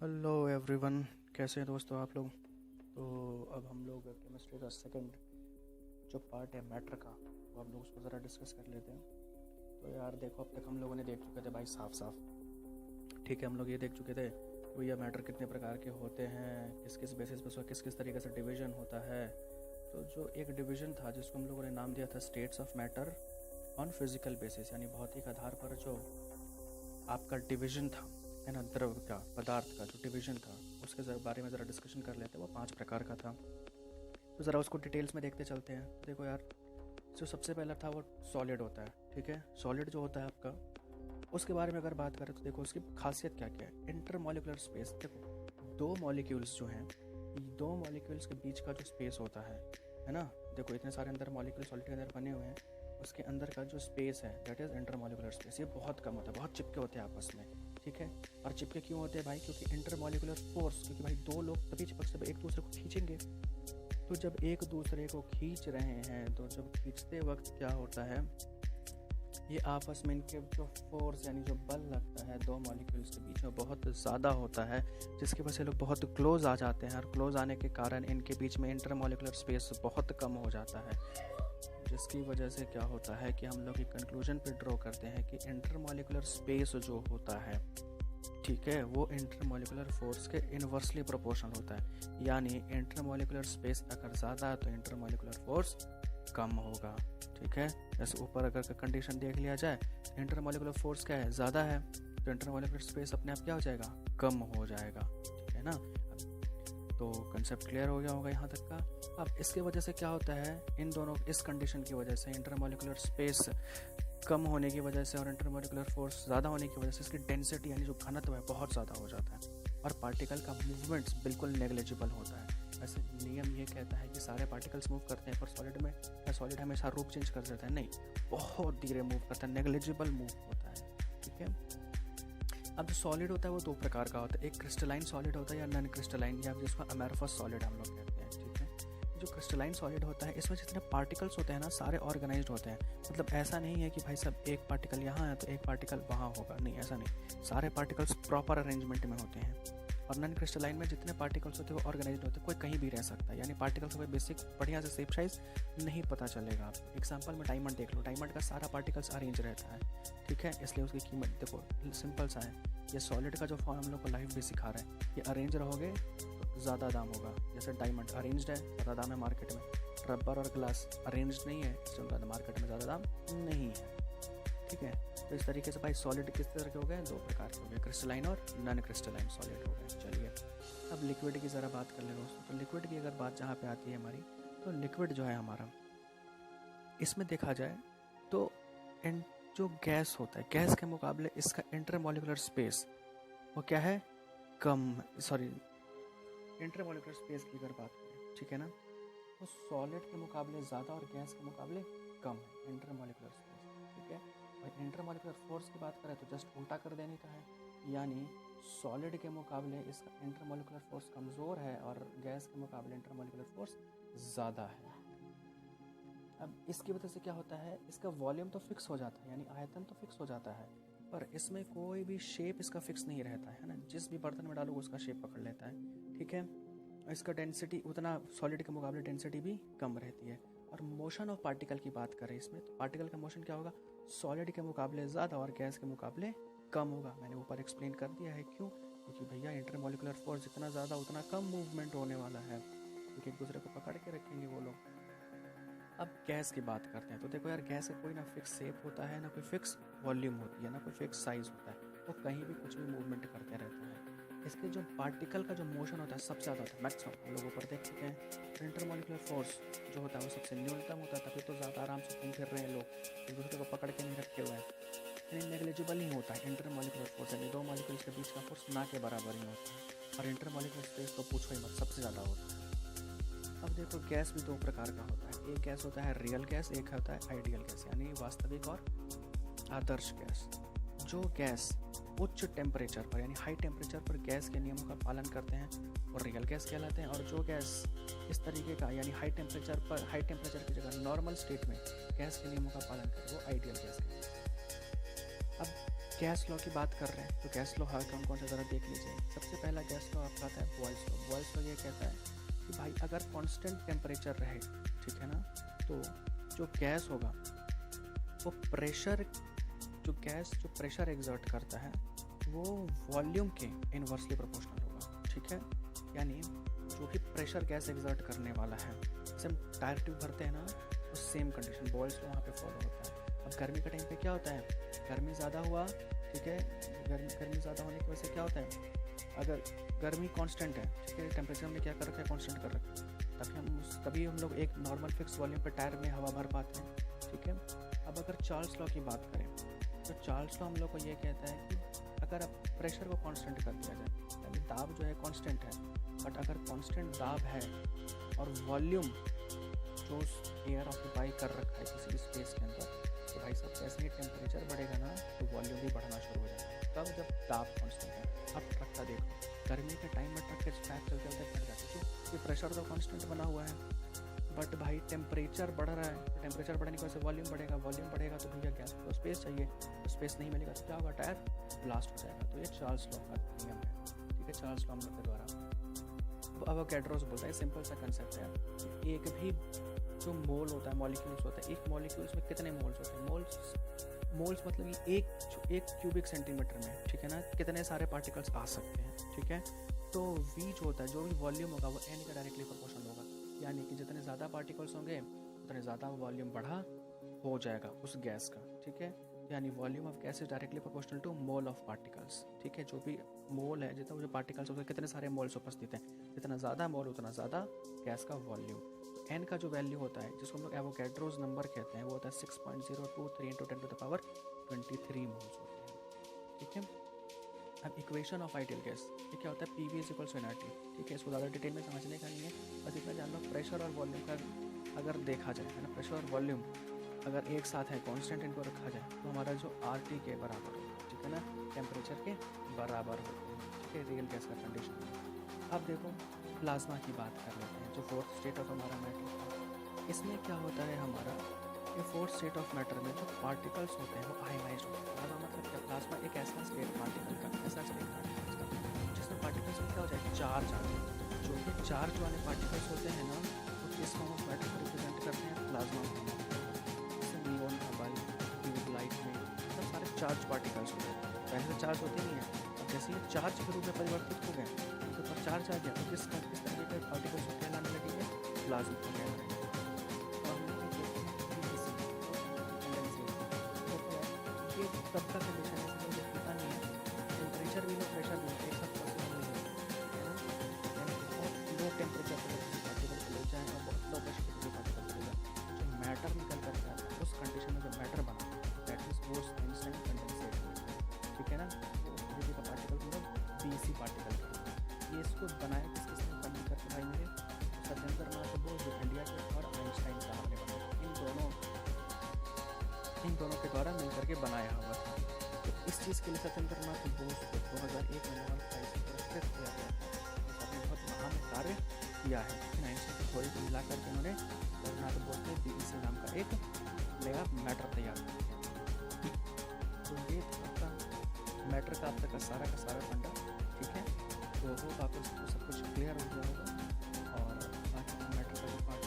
Hello everyone, कैसे हैं दोस्तों आप लोग। तो अब हम लोग केमिस्ट्री का सेकंड जो पार्ट है मैटर का, वो हम लोग उसको ज़रा डिस्कस कर लेते हैं। तो यार देखो, अब तक हम लोगों ने देख चुके थे भाई साफ साफ, ठीक है। हम लोग ये देख चुके थे भैया मैटर कितने प्रकार के होते हैं, किस किस बेसिस पे उसका किस किस तरीके से डिवीज़न होता है। तो जो एक डिवीज़न था जिसको हम लोगों ने नाम दिया था states of matter on physical basis, यानी भौतिक आधार पर जो आपका डिवीज़न था, है ना, द्रव का, पदार्थ का जो डिवीज़न था, उसके बारे में ज़रा डिस्कशन कर लेते हैं। वो 5 प्रकार का था, तो ज़रा उसको डिटेल्स में देखते चलते हैं। देखो यार, जो सबसे पहला था वो सॉलिड होता है, ठीक है। सॉलिड जो होता है आपका, उसके बारे में अगर बात करें तो देखो उसकी खासियत क्या क्या है। इंटरमॉलिक्यूलर स्पेस, देखो दो मॉलिक्यूल्स जो हैं, दो मॉलिक्यूल्स के बीच का जो स्पेस होता है ना। देखो इतने सारे अंदर मॉलिक्यूल सॉलिड के अंदर बने हुए हैं, उसके अंदर का जो स्पेस है दैट इज़ इंटरमॉलिक्यूलर स्पेस। ये बहुत कम होता है, बहुत चिपके होते हैं आपस में, ठीक है। और चिपके क्यों होते हैं भाई? क्योंकि इंटरमॉलिक्यूलर फोर्स, क्योंकि भाई दो लोग तभी चिपक से एक दूसरे को खींचेंगे। तो जब एक दूसरे को खींच रहे हैं, तो जब खींचते वक्त क्या होता है, ये आपस में इनके जो फोर्स यानी जो बल लगता है दो मॉलिक्यूल्स के बीच में बहुत ज़्यादा होता है, जिसकी वजह से लोग बहुत क्लोज आ जाते हैं। और क्लोज आने के कारण इनके बीच में इंटरमॉलिक्यूलर स्पेस बहुत कम हो जाता है, जिसकी वजह से क्या होता है कि हम लोग एक कंक्लूजन पे ड्रॉ करते हैं कि इंटरमॉलिक्यूलर स्पेस जो होता है, ठीक है, वो इंटरमॉलिक्यूलर फोर्स के इन्वर्सली प्रोपोर्शनल होता है। यानी इंटरमॉलिक्यूलर स्पेस अगर ज़्यादा है तो इंटरमॉलिक्यूलर फोर्स कम होगा, ठीक है। जैसे ऊपर अगर कंडीशन देख लिया जाए, इंटरमॉलिक्यूलर फोर्स क्या है, ज़्यादा है, तो इंटरमॉलिक्यूलर स्पेस अपने आप क्या हो जाएगा, कम हो जाएगा, ठीक है ना। तो कंसेप्ट क्लियर हो गया होगा यहाँ तक का। अब इसके वजह से क्या होता है, इन दोनों इस कंडीशन की वजह से इंटरमॉलिक्यूलर स्पेस कम होने की वजह से और इंटरमॉलिक्यूलर फोर्स ज़्यादा होने की वजह से इसकी डेंसिटी यानी जो घनत्व है बहुत ज़्यादा हो जाता है, और पार्टिकल का मूवमेंट्स बिल्कुल नेग्लिजिबल होता है। वैसे नियम ये कहता है कि सारे पार्टिकल्स मूव करते हैं, पर सॉलिड हमेशा रूप चेंज कर देता है, नहीं, बहुत धीरे मूव करता है, नेग्लिजिबल मूव होता है, ठीक है। अब जो सॉलिड होता है वो दो प्रकार का होता है, एक क्रिस्टलाइन सॉलिड होता है या नॉन क्रिस्टलाइन, या जिसको अमेरफस सॉलिड हम लोग कहते हैं, ठीक है। जो क्रिस्टलाइन सॉलिड होता है, इसमें जितने पार्टिकल्स होते हैं ना, सारे ऑर्गेनाइज्ड होते हैं। मतलब ऐसा नहीं है कि भाई सब एक पार्टिकल यहाँ है तो एक पार्टिकल वहाँ होगा, नहीं, ऐसा नहीं, सारे पार्टिकल्स प्रॉपर अरेंजमेंट में होते हैं। और नॉन क्रिस्टलाइन में जितने पार्टिकल्स होते हैं वो ऑर्गेनाइज्ड होते हैं, कोई कहीं भी रह सकता है, यानी पार्टिकल्स का बेसिक बढ़िया से शेप साइज नहीं पता चलेगा आपको। एग्जांपल में डायमंड देख लो, डायमंड का सारा पार्टिकल्स अरेंज रहता है, ठीक है, इसलिए उसकी कीमत देखो सिंपल सा है। ये सॉलिड का जो फॉर्म हम लोग को लाइफ भी सिखा रहा है, ये अरेंज रहोगे तो ज़्यादा दाम होगा। जैसे डायमंड अरेंज्ड है, ज़्यादा दाम है मार्केट में। रबर और ग्लास अरेंज्ड नहीं है, इसलिए मार्केट में ज़्यादा दाम नहीं है, ठीक है। तो इस तरीके से भाई सॉलिड किस तरह के हो गए, दो प्रकार के हो गए, क्रिस्टलाइन और नॉन क्रिस्टलाइन सॉलिड हो गए। चलिए अब लिक्विड की ज़रा बात कर ले दोस्तों। तो लिक्विड की अगर बात जहाँ पे आती है हमारी, तो लिक्विड जो है हमारा, इसमें देखा जाए तो जो गैस होता है, गैस के मुकाबले इसका इंटरमॉलिक्यूलर स्पेस वो क्या है, कम, सॉरी, इंटरमॉलिक्यूलर स्पेस की अगर बात करें, ठीक है ना, तो सॉलिड के मुकाबले ज़्यादा और गैस के मुकाबले कम है इंटरमॉलिक्यूलर स्पेस, ठीक है। और इंटरमॉलिक्यूलर फोर्स की बात करें तो जस्ट उल्टा कर देने का है, यानी सॉलिड के मुकाबले इसका इंटरमॉलिक्यूलर फोर्स कमज़ोर है और गैस के मुकाबले इंटरमॉलिक्यूलर फोर्स ज़्यादा है। अब इसकी वजह से क्या होता है, इसका वॉल्यूम तो फिक्स हो जाता है, यानी आयतन तो फिक्स हो जाता है, पर इसमें कोई भी शेप इसका फिक्स नहीं रहता है ना, जिस भी बर्तन में डालो उसका शेप पकड़ लेता है, ठीक है। इसका डेंसिटी उतना सॉलिड के मुकाबले डेंसिटी भी कम रहती है। और मोशन ऑफ पार्टिकल की बात करें इसमें, तो पार्टिकल का मोशन क्या होगा, सॉलिड के मुकाबले ज़्यादा और गैस के मुकाबले कम होगा। मैंने ऊपर एक्सप्लेन कर दिया है क्यों, क्योंकि भैया इंटरमॉलिक्यूलर फोर्स जितना ज़्यादा उतना कम मूवमेंट होने वाला है, क्योंकि एक दूसरे को पकड़ के रखेंगे वो लोग। अब गैस की बात करते हैं, तो देखो यार, गैस का कोई ना फिक्स शेप होता है, ना कोई फिक्स वॉल्यूम होती है, ना कोई फिक्स साइज होता है, वो कहीं भी कुछ भी मूवमेंट करते रहता है। इसके जो पार्टिकल का जो मोशन होता है सबसे ज़्यादा होता है, मैक्सिमम हम लोग ऊपर देख चुके हैं। तो इंटरमॉलिक्यूलर फोर्स जो होता है वो सबसे न्यूनतम होता है, तभी तो ज़्यादा आराम से घूम फिर रहे हैं लोग, एक दूसरे को पकड़ के नहीं रखे हुए हैं, यानी नेग्लिजिबल ही होता है इंटरमॉलिक्यूलर फोर्स, यानी दो मॉलिक्यूल्स के बीच का फोर्स ना के बराबर ही होता है। और इंटरमॉलिक्यूलर स्पेस तो पूछो ही मत, सबसे ज़्यादा होता है। अब देखो गैस भी दो प्रकार का होता है, एक गैस होता है रियल गैस, एक होता है आइडियल गैस, यानी वास्तविक और आदर्श गैस। जो गैस उच्च टेम्परेचर पर यानी हाई टेम्परेचर पर गैस के नियमों का पालन करते हैं वो रियल गैस कहलाते हैं, और जो गैस इस तरीके का यानी हाई टेम्परेचर की जगह नॉर्मल स्टेट में गैस के नियमों का पालन करें वो आइडियल गैस कहलाते हैं। अब गैस लॉ की बात कर रहे हैं तो गैस लॉ है कौन कौन सा ज़रा देख लीजिए। सबसे पहला गैस लॉ आपका आता है बॉयल्स लॉ। बॉयल्स लॉ ये कहता है कि भाई अगर कांस्टेंट टेम्परेचर रहे, ठीक है ना, तो जो गैस होगा वो प्रेशर, जो प्रेशर एग्जर्ट करता है वो वॉल्यूम के इन्वर्सली प्रोपोर्शनल होगा, ठीक है। यानी जो भी प्रेशर गैस एग्जर्ट करने वाला है, जैसे हम टायर ट्यूब भरते हैं ना, वो सेम कंडीशन बॉयल्स लॉ वहाँ पे फॉलो होता है। अब गर्मी के टाइम पे क्या होता है, गर्मी ज़्यादा हुआ, ठीक है, गर्मी ज़्यादा होने की वजह से क्या होता है, अगर गर्मी कांस्टेंट है, ठीक है, टेम्परेचर हमने क्या कर रखा है, कांस्टेंट कर रखा है, तभी हम लोग एक नॉर्मल फिक्स वॉल्यूम पे टायर में हवा भर पाते हैं, ठीक है। अब अगर चार्ल्स लॉ की बात करें तो चार्ल्स लॉ हम लोग को ये कहता है कि अगर अब प्रेशर को कांस्टेंट कर दिया जाए, यानी दाब जो है कांस्टेंट है, बट अगर कांस्टेंट दाब है और वॉल्यूम जो एयर ऑक्यूपाई कर रखा है किसी भी स्पेस के अंदर, तो भाई साहब जैसे ही टेम्परेचर बढ़ेगा ना तो वॉल्यूम भी बढ़ना शुरू हो जाएगा। तब जब दाब कांस्टेंट है। अब ट्रक का देखो, गर्मी के टाइम में ट्रक के स्टैक चलते चलते फट जाते, क्यों, ये प्रेशर तो कांस्टेंट बना हुआ है, बट भाई टेम्परेचर बढ़ रहा है, तो टेम्परेचर बढ़ने की वजह से वॉल्यूम बढ़ेगा, वॉल्यूम बढ़ेगा तो भैया गैस को स्पेस चाहिए, तो स्पेस नहीं मिलेगा तो क्या होगा, टायर ब्लास्ट हो जाएगा। तो ये चार्ल्स लॉ का नियम है, ठीक है, चार्ल्स लॉ हम लोग के द्वारा। अब एवोगैड्रोस बोलता है, सिंपल सा कंसेप्ट है, एक भी जो मोल होता है, मॉलिक्यूल्स होता है, एक मॉलिक्यूल्स में कितने मोल्स होते हैं, मोल्स मतलब कि एक क्यूबिक सेंटीमीटर में, ठीक है ना, कितने सारे पार्टिकल्स आ सकते हैं, ठीक है। तो वी जो होता है, जो भी वॉल्यूम होगा वो एन का डायरेक्टली प्रोपोर्शनल होगा, यानी कि जितने ज़्यादा पार्टिकल्स होंगे उतने ज़्यादा वॉल्यूम बढ़ा हो जाएगा उस गैस का, ठीक है। यानी volume of gas is directly proportional to mole of particles, ठीक है। जो भी मोल है, जितना जो पार्टिकल्स होते हैं, कितने सारे मोल्स उपस्थित हैं, जितना ज़्यादा मोल उतना ज़्यादा गैस का वॉल्यूम। तो एन का जो वैल्यू होता है, जिसको हम लोग एवोगैड्रोस नंबर कहते हैं, वो होता है 6.023 × 10⁻23 मोल्स होते हैं, ठीक है। अब इक्वेशन ऑफ आइडियल गैस, ये क्या होता है, P V is equals to NRT, ठीक है। इसको ज़्यादा डिटेल में समझने का नहीं है, बस इतना जान लो, प्रेशर और वॉल्यूम का अगर देखा जाए, है ना, प्रेशर और वॉल्यूम अगर एक साथ है, कांस्टेंट इनको रखा जाए, तो हमारा जो आर टी के बराबर होगा, ठीक है ना, टेम्परेचर के बराबर होता है, ठीक है, रियल गैस का कंडीशन। अब देखो प्लाज्मा की बात कर लेते हैं, जो फोर्थ स्टेट ऑफ हमारा मैटर है। इसमें क्या होता है, हमारा ये फोर्थ स्टेट ऑफ मैटर में जो पार्टिकल्स होते हैं वो आयनाइज्ड होते हैं। प्लाज्मा मतलब क्या, प्लाज्मा एक ऐसा स्टेट पार्टिकल का, ऐसा स्टेट पार्टिकल्स का जिसमें पार्टिकल्स में क्या हो जाए, चार्ज आ जाए। जो भी चार्ज वाले पार्टिकल्स होते हैं ना, वो किस फॉर्म ऑफ मैटर को रिप्रेजेंट करते हैं, प्लाज्मा फॉर्म ऑफ मैटर। जैसे नियॉन, हवाई, ट्यूबलाइट में सब सारे चार्ज पार्टिकल्स होते हैं, पहले चार्ज होते नहीं है, अब जैसे ये चार्ज के रूप में परिवर्तित हो गए तो पर चार्ज आ गया, तो किस तरीके के पार्टिकल्स को कहलाने लगेंगे, प्लाज्मा को कहलाने लगेंगे। तब का कंडीशन है, मुझे पता नहीं है, टेम्परेचर भी लो, प्रेशर भी एक साथ पॉसिबल नहीं है ना, बहुत लो टेम्परेचर पर पार्टिकल चले जाए और बहुत लो प्रेशर पर पार्टिकल चले जाए, जो मैटर निकल कर आता है उस कंडीशन में जो मैटर बना, that is Bose Einstein condensate, ठीक है ना। तो तरीके का पार्टिकल मतलब बीसी पार्टिकल, ये इसको बनाया किसने बंद करके, भाई मेरे सत्येंद्र नाथ बोस जो इंडिया के और आइंस्टाइन साहब ने बनाया, इन दोनों के द्वारा मिलकर के बनाया हुआ था। तो इस चीज़ के लिए सत्येंद्र नाथ बोस को 2001 में नोबेल प्राइज से पुरस्कृत किया गया था। उसने बहुत महान कार्य किया है, लेकिन आइंस्टाइन की थ्योरी को मिला करके उन्होंने सत्येंद्र नाथ बोस ने बीईसी नाम का एक नया मैटर तैयार किया। तो ये आपका मैटर का अब तक का सारा फंडा, ठीक है। तो वो वापस तो सब कुछ क्लियर हो गया होगा, और बाकी मैटर का जो पार्ट